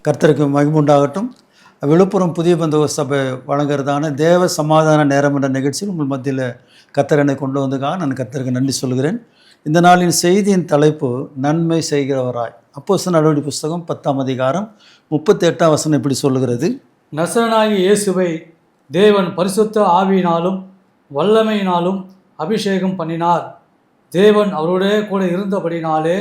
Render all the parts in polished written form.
கர்த்தருக்கு மகிமை உண்டாகட்டும். விழுப்புரம் புதிய பந்தவ சபை வழங்குறதான தேவ சமாதான நேரம் என்ற நிகழ்ச்சியில் உங்கள் மத்தியில் கர்த்தர் என்னை கொண்டு வந்ததுக்காக நான் கர்த்தருக்கு நன்றி சொல்கிறேன். இந்த நாளின் செய்தியின் தலைப்பு நன்மை செய்கிறவராய். அப்போஸ்தலர் நடவடிக்கை புஸ்தகம் 10ஆம் அதிகாரம் 38ஆம் வசனம் இப்படி சொல்லுகிறது: நசரனாகிய இயேசுவை தேவன் பரிசுத்த ஆவியினாலும் வல்லமையினாலும் அபிஷேகம் பண்ணினார். தேவன் அவருடைய கூட இருந்தபடினாலே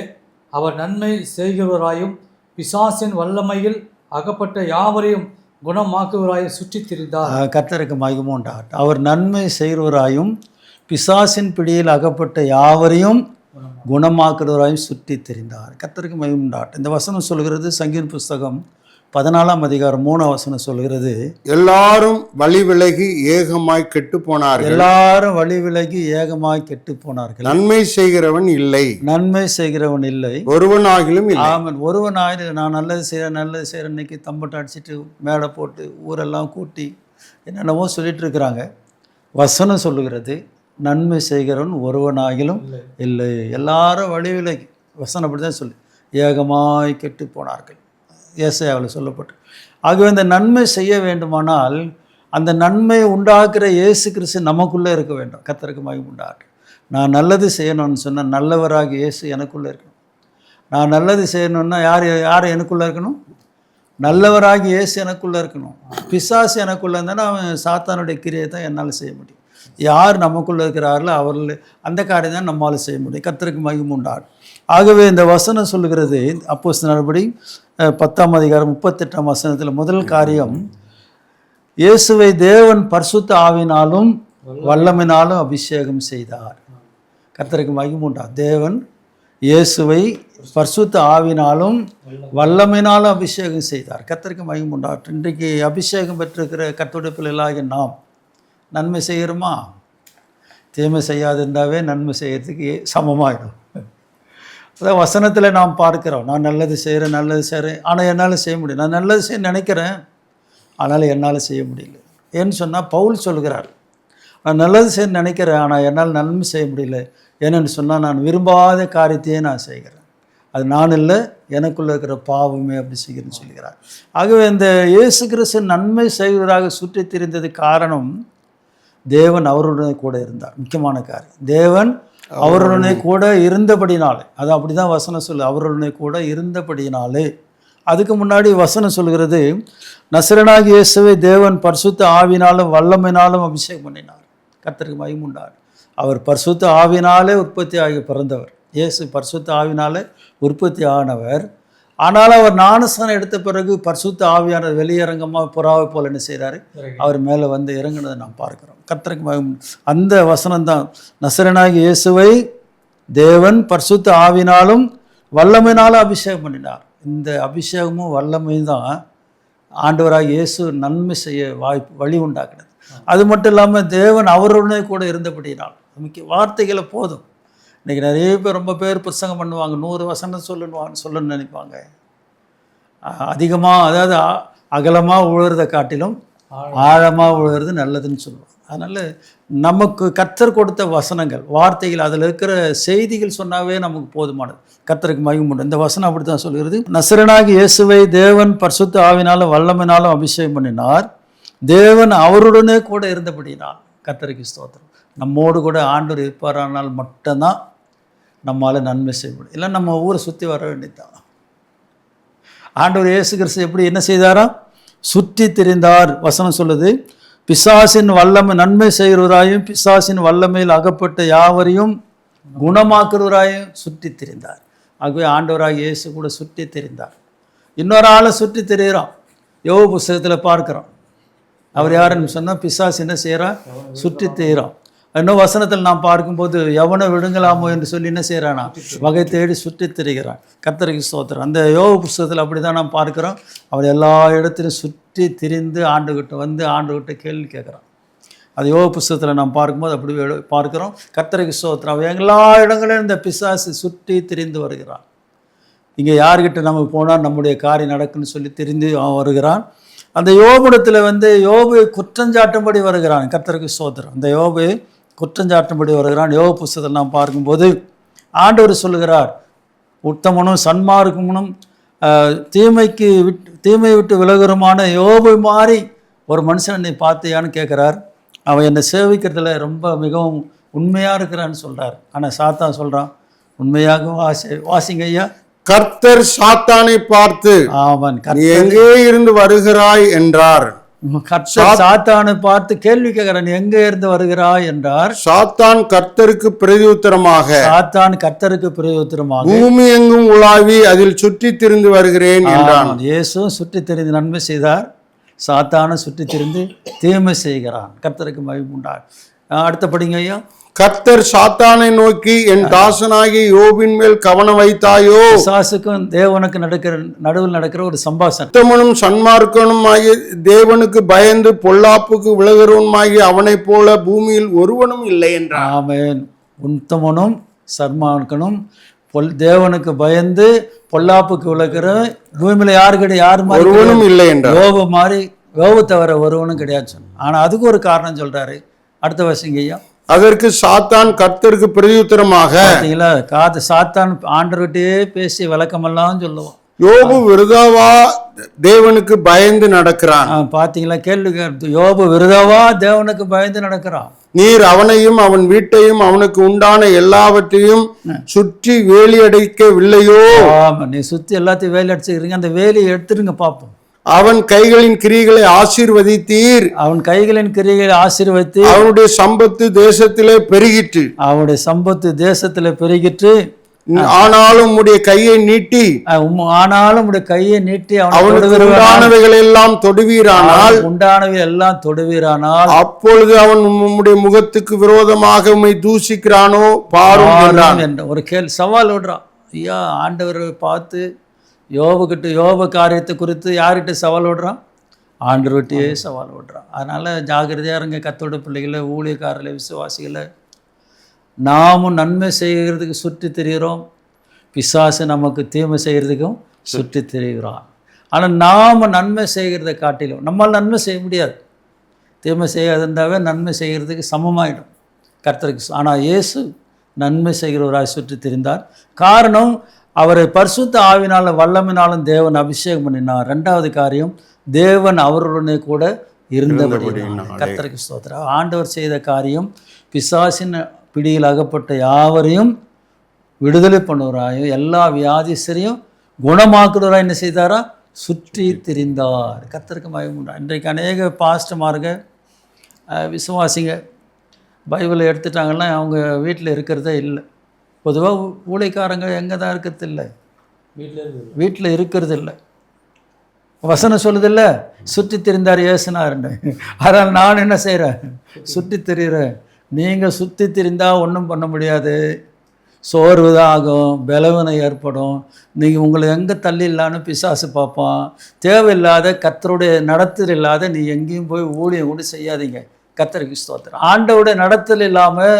அவர் நன்மை செய்கிறவராயும் பிசாசின் வல்லமையில் அகப்பட்ட யாவரையும் குணமாக்குவராயும் சுற்றித் திரிந்தார். கர்த்தருக்கு மகிமை உண்டாகட்டும். அவர் நன்மை செய்கிறவராயும் பிசாசின் பிடியில் அகப்பட்ட யாவரையும் குணமாக்குறவராயும் சுற்றி திரிந்தார். கர்த்தருக்கு மகிமை உண்டாகட்டும். இந்த வசனம் சொல்கிறது சங்கீத புஸ்தகம் 14ஆம் அதிகாரம் 3ஆம் வசனம் சொல்கிறது: எல்லாரும் வழி விலகி ஏகமாய் கெட்டு போனார்கள். எல்லாரும் வழி விலகி ஏகமாய் கெட்டு போனார்கள். நன்மை செய்கிறவன் இல்லை, நன்மை செய்கிறவன் இல்லை, ஒருவனாகிலும் இல்லை. ஆமன். ஒருவனாயிரம் நான் நல்லது செய்கிறேன் இன்னைக்கு தம்பட்டை அடிச்சுட்டு மேடை போட்டு ஊரெல்லாம் கூட்டி என்னென்னவோ சொல்லிட்டு இருக்கிறாங்க. வசனம் சொல்லுகிறது நன்மை செய்கிறவன் ஒருவனாகிலும் இல்லை. எல்லாரும் வழி விலகி, வசனம் அப்படி தான் சொல்லு, ஏகமாய் கெட்டு போனார்கள். ஏசாயாவில் சொல்லப்பட்டு. ஆகவே இந்த நன்மை செய்ய வேண்டுமானால் அந்த நன்மை உண்டாக்குற இயேசு கிறிஸ்து நமக்குள்ளே இருக்க வேண்டும். கர்த்தருக்கு மகிமை உண்டாகட்டும். நான் நல்லது செய்யணும்னு சொன்னால் நல்லவராக இயேசு எனக்குள்ளே இருக்கணும். நான் நல்லது செய்யணும்னா யார் எனக்குள்ளே இருக்கணும்? நல்லவராகி இயேசு எனக்குள்ளே இருக்கணும். பிசாசு எனக்குள்ளே இருந்தால் அவன் சாத்தானுடைய கிரியை தான் என்னால் செய்ய முடியும். யார் நமக்குள்ளே இருக்கிறார்களோ அவர்கள் அந்த காரியம் தான் நம்மளால் செய்ய முடியும். கர்த்தருக்கு மகிமை உண்டாகட்டும். ஆகவே இந்த வசனம் சொல்லுகிறது, அப்போஸ்தலர் நடவடிக்கை 10ஆம் அதிகாரம் 38ஆம் வசனத்தில் முதல் காரியம், இயேசுவை தேவன் பரிசுத்த ஆவியினாலும் வல்லமையினாலும் அபிஷேகம் செய்தார். கர்த்தருக்கு மகிமை உண்டாகட்டும். தேவன் இயேசுவை பரிசுத்த ஆவியினாலும் வல்லமையினாலும் அபிஷேகம் செய்தார். கர்த்தருக்கு மகிமை உண்டாகட்டும். இன்றைக்கு அபிஷேகம் பெற்றிருக்கிற கர்த்தருடைய பிள்ளைகளாகிய நாம் நன்மை செய்கிறோமா? தீமை செய்யாதிருந்தாவே நன்மை செய்கிறதுக்கு சமமாகிடும். அதான் வசனத்தில் நாம் பார்க்கிறோம், நான் நல்லது செய்கிறேன் ஆனால் என்னால் செய்ய முடியும். நான் நல்லது செய்ய நினைக்கிறேன் ஆனால் என்னால் செய்ய முடியல. ஏன்னு சொன்னால் பவுல் சொல்கிறார், நான் நல்லது செய்ய நினைக்கிறேன் ஆனால் என்னால் நன்மை செய்ய முடியல. ஏன்னு சொன்னால் நான் விரும்பாத காரியத்தையே நான் செய்கிறேன். அது நான் இல்லை, எனக்குள்ளே இருக்கிற பாவமே அப்படி செய்கிறேன்னு சொல்கிறார். ஆகவே இந்த இயேசு கிறிஸ்து நன்மை செய்வதாக சுற்றி திரிந்தது காரணம் தேவன் அவருடனே கூட இருந்தார். முக்கியமான காரியம், தேவன் அவருடனே கூட இருந்தபடினாலே. அது அப்படி தான் வசனம் சொல்லு, அவருடனே கூட இருந்தபடினாலே. அதுக்கு முன்னாடி வசனம் சொல்கிறது, நசரனாகிய இயேசுவை தேவன் பரிசுத்த ஆவினாலும் வல்லமையினாலும் அபிஷேகம் பண்ணினார். கர்த்தருக்கு மகிமை உண்டாகட்டும். அவர் பரிசுத்த ஆவினாலே உற்பத்தி ஆகி பிறந்தவர். இயேசு பரிசுத்த ஆவினாலே உற்பத்தி ஆனவர். ஆனால் அவர் ஞானஸ்நானம் எடுத்த பிறகு பரிசுத்த ஆவியானவர் வெளியரங்கமாக புறாவை போல என்ன செய்கிறாரு, அவர் மேலே வந்து இறங்கினதை நாம் பார்க்குறோம். கர்த்தருக்கு மகிமை. அந்த வசனம் தான், நசரனாகிய இயேசுவை தேவன் பரிசுத்த ஆவினாலும் வல்லமையினாலும் அபிஷேகம் பண்ணினார். இந்த அபிஷேகமும் வல்லமையும் தான் ஆண்டவராக இயேசு நன்மை செய்ய வழி உண்டாக்குனது. அது மட்டும் இல்லாமல் தேவன் அவருடனே கூட இருந்தபடினால். முக்கிய வார்த்தைகளை போதும். இன்றைக்கி நிறைய பேர், ரொம்ப பேர் பிரசங்கம் பண்ணுவாங்க, 100 வசனம் சொல்லணும்னு நினைப்பாங்க. அதிகமாக, அதாவது அகலமாக உழுறதை காட்டிலும் ஆழமாக உழுறது நல்லதுன்னு சொல்லுவாங்க. அதனால் நமக்கு கர்த்தர் கொடுத்த வசனங்கள், வார்த்தைகள், அதில் இருக்கிற செய்திகள் சொன்னாவே நமக்கு போதுமானது. கர்த்தருக்கு மகிமை உண்டு. இந்த வசனம் அப்படி தான் சொல்கிறது, நசரனாகிய இயேசுவை தேவன் பரிசுத்த ஆவினாலும் வல்லமையினாலும் அபிஷேகம் பண்ணினார். தேவன் அவருடனே கூட இருந்தபடினால். கர்த்தருக்கு ஸ்தோத்திரம். நம்மோடு கூட ஆண்டவர் இருப்பாரானால் மட்டும்தான் நம்மளால் நன்மை செய்ய முடியும். இல்லை நம்ம ஊரை சுற்றி வர வேண்டியதுதான். ஆண்டவர் இயேசு கிறிஸ்து எப்படி என்ன செய்தாராம்? சுற்றி திரிந்தார். வசனம் சொல்லுது, பிசாசின் வல்லமை, நன்மை செய்கிறவராயும் பிசாசின் வல்லமையில் அகப்பட்ட யாவரையும் குணமாக்குறவராயும் சுற்றி திரிந்தார். ஆகவே ஆண்டவராக இயேசு கூட சுற்றி திரிந்தார். இன்னொரு ஆளை சுற்றி திரிகிறோம். யோபு புஸ்தகத்தில் பார்க்குறோம். அவர் யாருன்னு சொன்னால் பிசாசு என்ன செய்கிறான்? சுற்றி திரிகிறோம். இன்னும் வசனத்தில் நாம் பார்க்கும்போது எவனை விடுங்கலாமோ என்று சொல்லி என்ன செய்கிறானா? வகை தேடி சுற்றி திரிகிறான். கர்த்தருக்கு ஸ்தோத்திரம். அந்த யோபு புஸ்தகத்தில் அப்படி தான் நாம் பார்க்குறோம். அவர் எல்லா இடத்திலும் சுற்றி திரிந்து ஆண்டுகிட்ட கேள்வி கேட்குறான். அது யோபு புஸ்தகத்தில் நாம் பார்க்கும்போது அப்படி பார்க்குறோம். கர்த்தருக்கு ஸ்தோத்திரம். அவர் எல்லா இடங்களிலும் இந்த பிசாசு சுற்றி திரிந்து வருகிறான். இங்கே யார்கிட்ட நம்ம போனால் நம்முடைய காரியம் நடக்குன்னு சொல்லி திரிந்து வருகிறான். அந்த யோபுடத்தில் யோபு குற்றஞ்சாட்டும்படி வருகிறான். கர்த்தருக்கு ஸ்தோத்திரம். அந்த யோபு குற்றஞ்சாட்டும்படி வருகிறான். யோபு புஸ்தகத்தில் நாம் பார்க்கும்போது ஆண்டவர் சொல்லுகிறார், உத்தமனும் சன்மார்க்கமும் தீமை விட்டு விலகுறமான யோபு மாதிரி ஒரு மனுஷன் என்னை பார்த்தியான்னு கேட்குறார். அவன் என்னை சேவிக்கிறதுல ரொம்ப மிகவும் உண்மையாக இருக்கிறான்னு சொல்கிறார். ஆனால் சாத்தான் சொல்கிறான், உண்மையாக வாசிங்க ஐயா. கர்த்தர் சாத்தானை பார்த்து, அவன் நீ எங்கே இருந்து வருகிறாய் என்றார். கர்த்தர் சாத்தானை பார்த்து கேள்வி கேட்கிறான், நீ எங்கே இருந்து வருகிறாய் என்றார். சாத்தான் கர்த்தருக்கு பிரதியுத்தரமாக, பூமி எங்கும் உலாவி அதில் சுற்றி திரிந்து வருகிறேன் என்றான். இயேசு சுற்றி திரிந்து நன்மை செய்தார், சாத்தான சுற்றி திரிந்து தீமை செய்கிறான். கர்த்தருக்கு மகிமை உண்டார். அடுத்தபடிங்க ஐயா. கர்த்தர் சாத்தானை நோக்கி, என் தாசனாகி யோபின் மேல் கவனம் வைத்தாயோ. பிசாசுக்கும் தேவனுக்கு நடுவில் நடக்கிற ஒரு சம்பாஷணம். உத்தமனும் சன்மார்க்கனும் ஆகிய தேவனுக்கு பயந்து பொல்லாப்புக்கு விலகிறவனுமாகிய அவனை போல பூமியில் ஒருவனும் இல்லை என்றார். ஆமென். உத்தமனும் சன்மார்க்கனும் தேவனுக்கு பயந்து பொல்லாப்புக்கு விலகிற பூமியில யார் மாதிரி ஒருவனும் இல்லை என்றார். யோபு மாதிரி, யோபு தவிர ஒருவனும் கிடையாது. ஆனா அதுக்கு ஒரு காரணம் சொல்றாரு. அடுத்த வருஷங்க ஐயா. அதற்கு சாத்தான் கர்த்தருக்கு பிரதியுத்தரமாக, சாத்தான் ஆண்டவர்கிட்டே பேசி விளக்கமெல்லாம் சொல்லுவான். யோபு விருதாவா தேவனுக்கு பயந்து நடக்கிறான். பாத்தீங்களா, கேள்வி யோபு விருதாவா தேவனுக்கு பயந்து நடக்கிறான். நீர் அவனையும் அவன் வீட்டையும் அவனுக்கு உண்டான எல்லாவற்றையும் சுற்றி வேலி அடைக்கவில்லையோ. ஆமா, நீ சுத்தி எல்லாத்தையும் வேலி அடிச்சுக்கிறீங்க, அந்த வேலியை எடுத்துருங்க பார்ப்போம். அவன் கைகளின் கிரிகளை ஆசீர்வதித்தீர். அவன் கைகளின் கிரிகளை ஆசீர்வதித்து அவனுடைய சம்பத்து தேசத்திலே பெருகிற்று. அவனுடைய சம்பத்து தேசத்திலே பெருகிற்று. ஆனாலும் உடைய கையை நீட்டி, அவனுக்கு உண்டானவைகள் எல்லாம் தொடுவீரானால் அப்பொழுது அவன் உம்முடைய முகத்துக்கு விரோதமாக உம்மை தூஷிக்கிறானோ பாரும் என்ற ஒரு சவால் விடுறான். ஐயா, ஆண்டவரை பார்த்து யோப காரியத்தை குறித்து யார்கிட்ட சவால் விடுறான்? ஆண்டவர்கிட்டயே சவால் விடுறான். அதனால ஜாகிரதையா இருங்க கர்த்தருடைய பிள்ளைகளை, ஊழியக்காரர்களை, விசுவாசிகளை. நாமும் நன்மை செய்கிறதுக்கு சுற்றி திரிகிறோம், பிசாசு நமக்கு தீமை செய்கிறதுக்கும் சுற்றி திரிகிறான். ஆனால் நாம் நன்மை செய்கிறத காட்டிலும் நம்மால் நன்மை செய்ய முடியாது. தீமை செய்யாதிருந்தாவே நன்மை செய்கிறதுக்கு சமமாயிடும் கர்த்தருக்கு. ஆனால் இயேசு நன்மை செய்கிறவராய் சுற்றி திரிந்தார். காரணம், அவரை பரிசுத்த ஆவினாலும் வல்லமினாலும் தேவன் அபிஷேகம் பண்ணினார். ரெண்டாவது காரியம், தேவன் அவருடனே கூட இருந்தபடியினால. கர்த்தருக்கு ஸ்தோத்திரம். ஆண்டவர் செய்த காரியம், பிசாசின் பிடியில் அகப்பட்ட யாவரையும் விடுதலை பண்ணுவராயும் எல்லா வியாதிசரையும் குணமாக்குறவராய் என்ன செய்தாரா? சுற்றி திரிந்தார். கர்த்தருக்கு மகிமை உண்டாகட்டும். இன்றைக்கு அநேக பாஸ்டர்மாருங்க, விசுவாசிங்க பைபிளை எடுத்துட்டாங்கன்னா அவங்க வீட்டில் இருக்கிறதே இல்லை. பொதுவாக ஊழியக்காரங்க எங்கே தான் இருக்கிறது இல்லை, வீட்டில் இருக்கிறது இல்லை. வசனம் சொல்லுதில்ல, சுற்றி திரிந்தார் இயேசுனாருன்னு. அதனால் நான் என்ன செய்கிறேன்? சுற்றி திரிகிறேன். நீங்கள் சுற்றி திரிந்தால் ஒன்றும் பண்ண முடியாது. சோர்வு தான் ஆகும், பலவீனம் ஏற்படும். நீங்கள் உங்களை எங்கே தள்ளிடலான்னு பிசாசு பார்ப்பான். தேவையில்லாத கர்த்தருடைய நடத்தல் இல்லாத நீ எங்கேயும் போய் ஊழியம் கூட செய்யாதீங்க. கர்த்தருக்கு ஸ்தோத்திரம். ஆண்டவருடைய நடத்தல் இல்லாமல்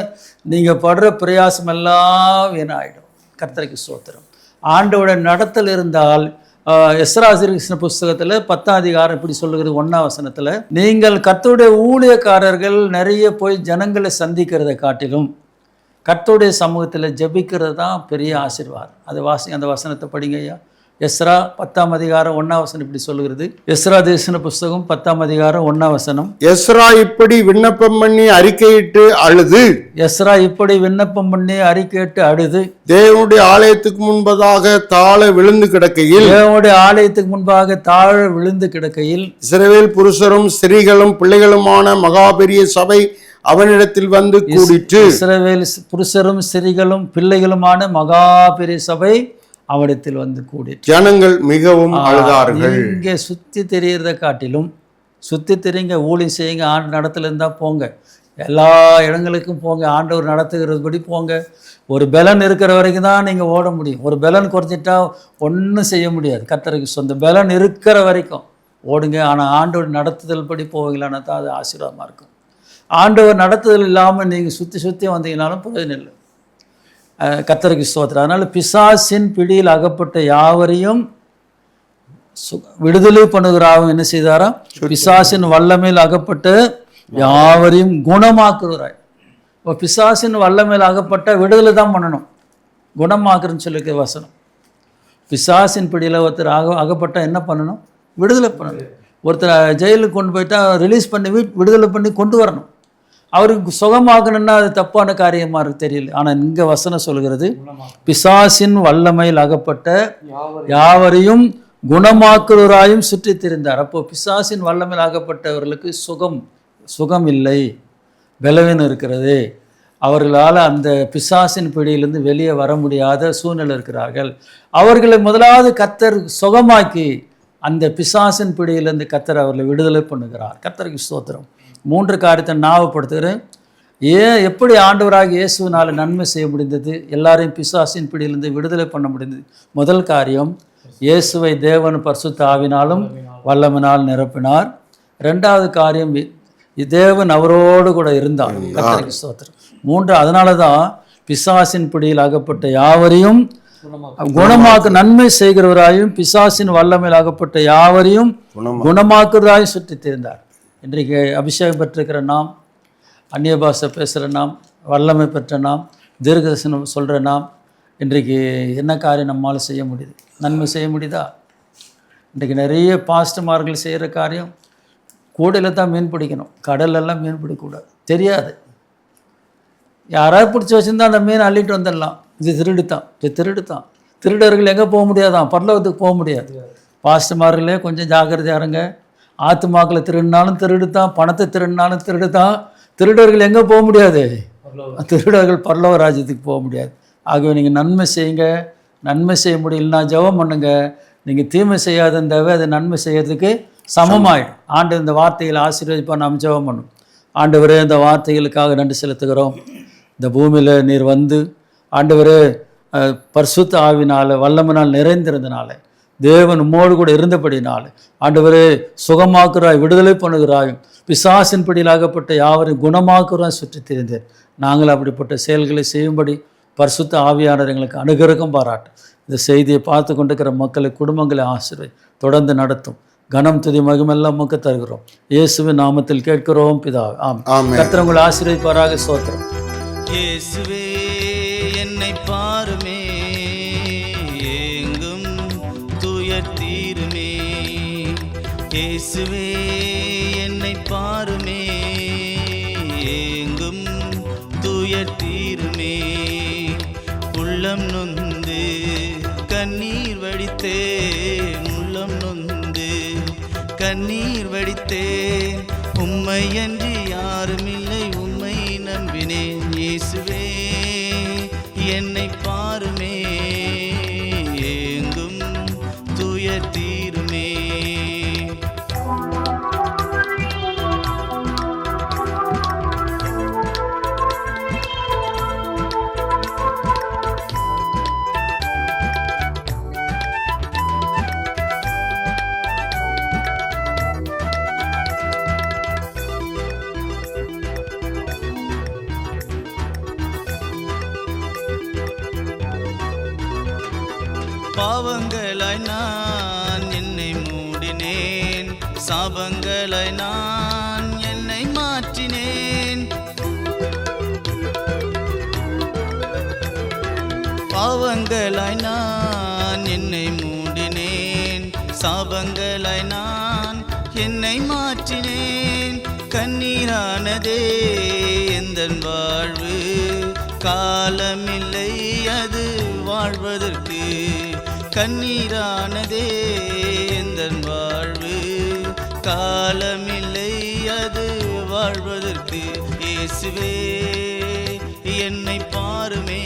நீங்கள் படுற பிரயாசம் எல்லாம் வீணாயிடும். கர்த்தருக்கு ஸ்தோத்திரம். ஆண்டவருடைய நடத்தல் இருந்தால், எஸ்ரா தீர்க்கதரிசன புஸ்தகத்தில் 10ஆம் அதிகாரம் இப்படி சொல்லுகிறது 1ஆம் வசனத்தில், நீங்கள் கர்த்தருடைய ஊழியக்காரர்கள் நிறைய போய் ஜனங்களை சந்திக்கிறதை காட்டிலும் கர்த்தருடைய சமூகத்தில் ஜெபிக்கிறது தான் பெரிய ஆசீர்வாதம். அது அந்த வசனத்தை படிங்க ஐயா. எஸ்ரா 10ஆம் அதிகாரம் 1ஆம் வசனம் இப்படி சொல்லுகிறது. எஸ்ரா தீர்க்கதரிசன புஸ்தகம் 10ஆம் அதிகாரம் 1ஆம் வசனம். எஸ்ரா இப்படி விண்ணப்பம் பண்ணி அறிக்கையிட்டு அழுது, எஸ்ரா இப்படி விண்ணப்பம் பண்ணி அறிக்கையிட்டு அழுது தேவனுடைய ஆலயத்துக்கு முன்பதாக தாழ விழுந்து கிடக்கையில், இஸ்ரவேல் புருஷரும் ஸ்திரீகளும் பிள்ளைகளுமான மகாபெரிய சபை அவனிடத்தில் வந்து கூடிற்று. இஸ்ரவேல் புருஷரும் ஸ்திரீகளும் பிள்ளைகளுமான மகாபெரிய சபை அவனிடத்தில் வந்து கூடி ஜனங்கள் மிகவும் அழுதார்கள். இங்கே சுற்றி தெரியறதை காட்டிலும் சுற்றி தெரியுங்க, ஊழியம் செய்யுங்க. ஆண்டு நடத்துல இருந்தால் போங்க, எல்லா இடங்களுக்கும் போங்க, ஆண்டவர் நடத்துகிறபடி போங்க. ஒரு பலன் இருக்கிற வரைக்கும் தான் நீங்கள் ஓட முடியும். ஒரு பலன் குறைஞ்சிட்டா ஒன்றும் செய்ய முடியாது. கர்த்தருக்கு சொந்த பலன் இருக்கிற வரைக்கும் ஓடுங்க. ஆனால் ஆண்டவர் நடத்துதல் படி போவீங்களான்னா தான் அது ஆசீர்வாதமாக இருக்கும். ஆண்டவர் நடத்துதல் இல்லாமல் நீங்கள் சுற்றி வந்தீங்கனாலும் பிரயோஜனம் இல்லை. கர்த்தருக்கு ஸ்தோத்திரம். அதனால் பிசாசின் பிடியில் அகப்பட்ட யாவரையும் விடுதலை பண்ணுகிறாவும் என்ன செய்தாரா? பிசாசின் வல்லமையில் அகப்பட்ட யாவரையும் குணமாக்குகிறாய். இப்போ பிசாசின் வல்லமையில் அகப்பட்ட விடுதலை தான் பண்ணணும், குணமாக்குறன்னு சொல்லிக்க வசனம். பிசாசின் பிடியில் ஒருத்தர் அகப்பட்டால் என்ன பண்ணணும்? விடுதலை பண்ணணும். ஒருத்தர் ஜெயிலுக்கு கொண்டு போயிட்டா ரிலீஸ் பண்ணி விடுதலை பண்ணி கொண்டு வரணும். அவருக்கு சுகமாகணும்னா அது தப்பான காரியமாக இருக்கு தெரியல. ஆனால் இங்கே வசனம் சொல்கிறது, பிசாசின் வல்லமையில் அகப்பட்ட யாவரையும் குணமாக்குறவராயும் சுற்றி திரிந்தார். அப்போ பிசாசின் வல்லமையில் ஆகப்பட்டவர்களுக்கு சுகம் இல்லை, பலவீனம் இருக்கிறது. அவர்களால் அந்த பிசாசின் பிடியிலிருந்து வெளியே வர முடியாத சூழ்நிலை இருக்கிறார்கள். அவர்களை முதலாவது கர்த்தர் சுகமாக்கி அந்த பிசாசின் பிடியிலிருந்து கர்த்தர் அவர்களை விடுதலை பண்ணுகிறார். கர்த்தருக்கு ஸ்தோத்திரம். 3 காரியத்தை ஞாபகப்படுத்துகிறேன். எப்படி ஆண்டவராக இயேசுவினால் நன்மை செய்ய முடிந்தது, எல்லாரையும் பிசாசின் பிடியிலிருந்து விடுதலை பண்ண முடிந்தது? முதல் காரியம், இயேசுவை தேவன் பரிசுத்த ஆவினாலும் வல்லமையினால் நிரப்பினார். 2வது காரியம், தேவன் அவரோடு கூட இருந்தார். கர்த்தருக்கு ஸ்தோத்திரம். 3 அதனால தான் பிசாசின் பிடியில் அகப்பட்ட யாவரையும் குணமாக்க நன்மை செய்கிறவராயும் பிசாசின் வல்லமையில் ஆகப்பட்ட யாவரையும் குணமாக்குறவராயும் சுற்றி திரிந்தார். இன்றைக்கு அபிஷேகம் பெற்றிருக்கிற நாம், அந்நிய பாஷை பேசுகிற நாம், வல்லமை பெற்ற நாம், தீர்க்கதரிசனம் சொல்கிற நாம், இன்றைக்கு என்ன காரியம் நம்மால் செய்ய முடியுது? நன்மை செய்ய முடியுதா? இன்றைக்கு நிறைய பாஸ்டர்மார்கள் செய்கிற காரியம், கூடையில் தான் மீன் பிடிக்கணும், கடலெல்லாம் மீன் பிடிக்கக்கூடாது, தெரியாது. யாராவது பிடிச்சி வச்சுருந்தா அந்த மீன் அள்ளிட்டு வந்துடலாம். இது திருடுத்தான். திருடர்கள் எங்கே போக முடியாதான்? பரலோகத்துக்கு போக முடியாது. பாஸ்டர்மார்களே கொஞ்சம் ஜாக்கிரதையாக இருங்க. ஆத்துமாக்களை திருடினாலும் திருடுத்தான், பணத்தை திருடினாலும் திருடுத்தான். திருடர்கள் எங்கே போக முடியாது? திருடர்கள் பரலோக ராஜ்யத்துக்கு போக முடியாது. ஆகவே நீங்கள் நன்மை செய்யுங்க. நன்மை செய்ய முடியலன்னா ஜெபம் பண்ணுங்க. நீங்கள் தீமை செய்யாதந்தாவே அது நன்மை செய்யறதுக்கு சமமாயிடும். ஆண்டு இந்த வார்த்தைகளை ஆசீர்வதிப்பாக நாம் ஜெபம் பண்ணணும். ஆண்டவரே, இந்த வார்த்தைகளுக்காக நன்றி செலுத்துகிறோம். இந்த பூமியில் நீர் வந்து ஆண்டவரே பரிசுத்த ஆவினால் வல்லமையினால் நிறைந்திருந்தனால, தேவன் உம்மோடு கூட இருந்தபடினால ஆண்டவரே சுகமாக்குறாய், விடுதலை பண்ணுகிறாயும், பிசாசின் பிடியிலாகப்பட்ட யாவரையும் குணமாக்குறாய் சுற்றி திரிந்தேன். நாங்கள் அப்படிப்பட்ட செயல்களை செய்யும்படி பரிசுத்த ஆவியானவர் எங்களுக்கு அனுகிரகம் பாராட்டு. இந்த செய்தியை பார்த்து கொண்டிருக்கிற மக்களை, குடும்பங்களை ஆசீர்வதி தொடர்ந்து நடத்தும். கனம் துதி மகிமெல்லாம் உமக்கு தருகிறோம். இயேசுவின் நாமத்தில் கேட்கிறோம் பிதாவே, ஆமென். கர்த்தர் உங்களை ஆசீர்வதிப்பாராக. ஸ்தோத்திரம். இயேசுவே என்னை பாருமே, எங்கும் துயர் தீருமே. இயேசுவே என்னை பாருமே, எங்கும் துயர் தீருமே. உள்ளம் நொந்து கண்ணீர் வடித்தேன், உள்ளம் நொந்து கண்ணீர் வடித்தேன். உம்மை அன்றி யாருமில்லை, உம்மை நம்பினேன். இயேசுவே என்னை பாருமே, எங்கும் துயர் தீருமே. பாவங்களாய் நான் என்னை மூடினேன், சாபங்களாய் நான் என்னை மாற்றினேன். பாவங்களாய் நான் என்னை மூடினேன், சாபங்களாய் நான் என்னை மாற்றினேன். கண்ணீரானதே எந்தன் வாழ்வு, காலமில்லை அது வாழ்வதற்கு. கண்ணீரானதே எந்தன் வாழ்வு, காலமில்லை அது வாழ்வதற்கு. இயேசுவே என்னை பாருமே,